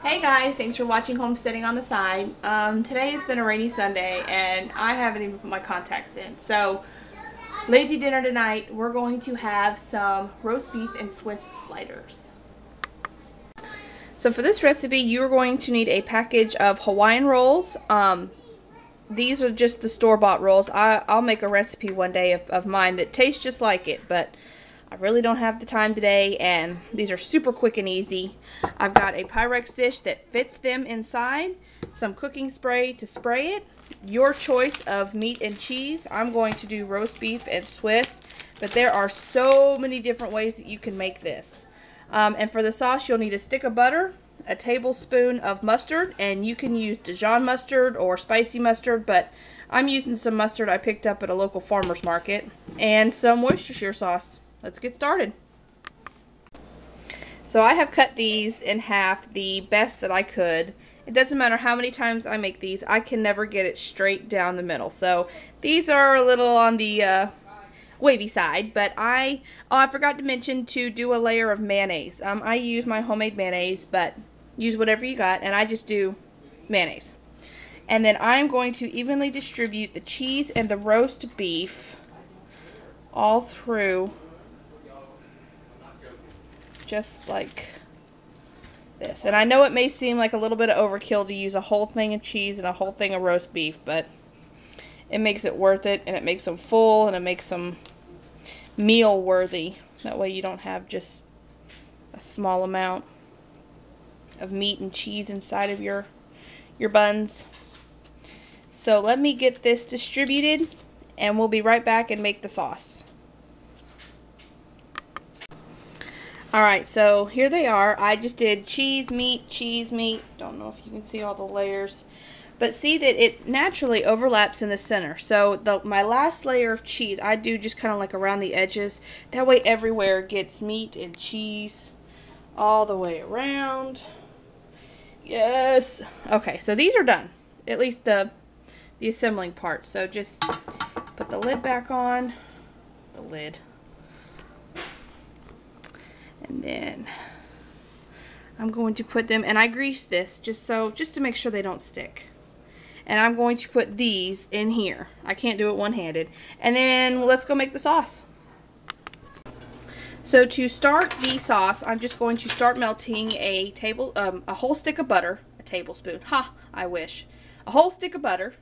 Hey guys, thanks for watching Homesteading on the Side. Today has been a rainy Sunday and I haven't even put my contacts in. So, lazy dinner tonight, we're going to have some roast beef and Swiss sliders. So for this recipe, you're going to need a package of Hawaiian rolls. These are just the store-bought rolls. I'll make a recipe one day of mine that tastes just like it, but I really don't have the time today, and these are super quick and easy. I've got a Pyrex dish that fits them inside, some cooking spray to spray it, your choice of meat and cheese. I'm going to do roast beef and Swiss, but there are so many different ways that you can make this. And for the sauce, you'll need a stick of butter, a tablespoon of mustard, and you can use Dijon mustard or spicy mustard, but I'm using some mustard I picked up at a local farmer's market, and some Worcestershire sauce. Let's get started. So I have cut these in half the best that I could. It doesn't matter how many times I make these, I can never get it straight down the middle. So these are a little on the wavy side, but I forgot to mention to do a layer of mayonnaise. I use my homemade mayonnaise, but use whatever you got, and I just do mayonnaise. And then I'm going to evenly distribute the cheese and the roast beef all through, just like this. And I know it may seem like a little bit of overkill to use a whole thing of cheese and a whole thing of roast beef, but it makes it worth it, and it makes them full, and it makes them meal worthy. That way you don't have just a small amount of meat and cheese inside of your buns. So let me get this distributed, and we'll be right back and make the sauce. Alright, so here they are. I just did cheese, meat, cheese, meat. Don't know if you can see all the layers. But see that it naturally overlaps in the center. So my last layer of cheese, I do just kind of like around the edges. That way everywhere gets meat and cheese all the way around. Yes! Okay, so these are done. At least the assembling part. So just put the lid back on. The lid. And then I'm going to put them, and I grease this just to make sure they don't stick. And I'm going to put these in here. I can't do it one-handed. And then let's go make the sauce. So to start the sauce, I'm just going to start melting a whole stick of butter, a tablespoon. Ha, I wish. A whole stick of butter.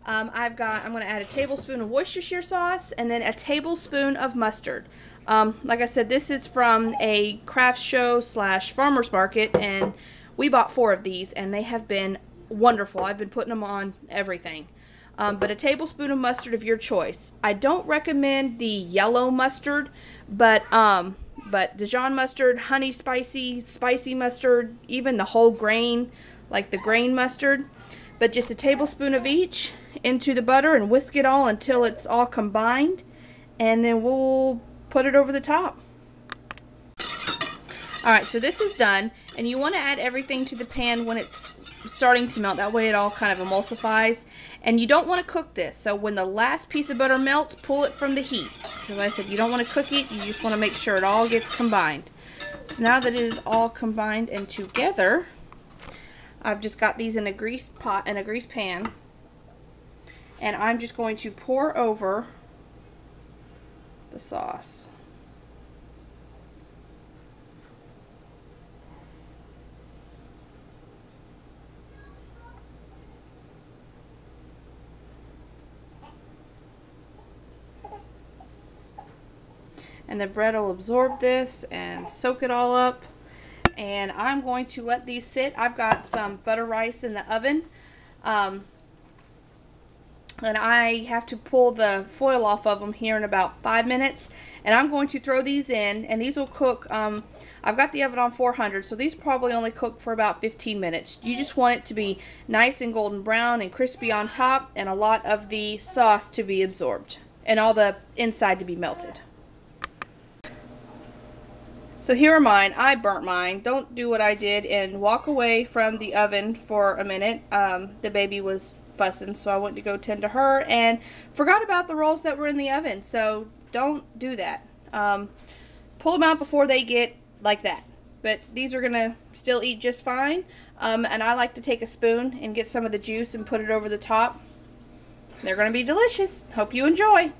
I'm going to add a tablespoon of Worcestershire sauce and then a tablespoon of mustard. Like I said, this is from a craft show / farmer's market, and we bought 4 of these, and they have been wonderful. I've been putting them on everything. But a tablespoon of mustard of your choice. I don't recommend the yellow mustard, but Dijon mustard, honey spicy mustard, even the whole grain, like the grain mustard. But just a tablespoon of each into the butter and whisk it all until it's all combined, and then we'll put it over the top. Alright, so this is done, and you want to add everything to the pan when it's starting to melt. That way it all kind of emulsifies. And you don't want to cook this, so when the last piece of butter melts, pull it from the heat. Because I said you don't want to cook it, you just want to make sure it all gets combined. So now that it is all combined and together, I've just got these in a grease pot and a grease pan, and I'm just going to pour over the sauce. And the bread will absorb this and soak it all up. And I'm going to let these sit. I've got some butter rice in the oven. And I have to pull the foil off of them here in about 5 minutes. And I'm going to throw these in, and these will cook. I've got the oven on 400, so these probably only cook for about 15 minutes. You just want it to be nice and golden brown and crispy on top, and a lot of the sauce to be absorbed, and all the inside to be melted. So here are mine. I burnt mine. Don't do what I did and walk away from the oven for a minute. The baby was fussing, so I went to go tend to her and forgot about the rolls that were in the oven. So don't do that. Pull them out before they get like that. but these are going to still eat just fine. And I like to take a spoon and get some of the juice and put it over the top. They're going to be delicious. Hope you enjoy.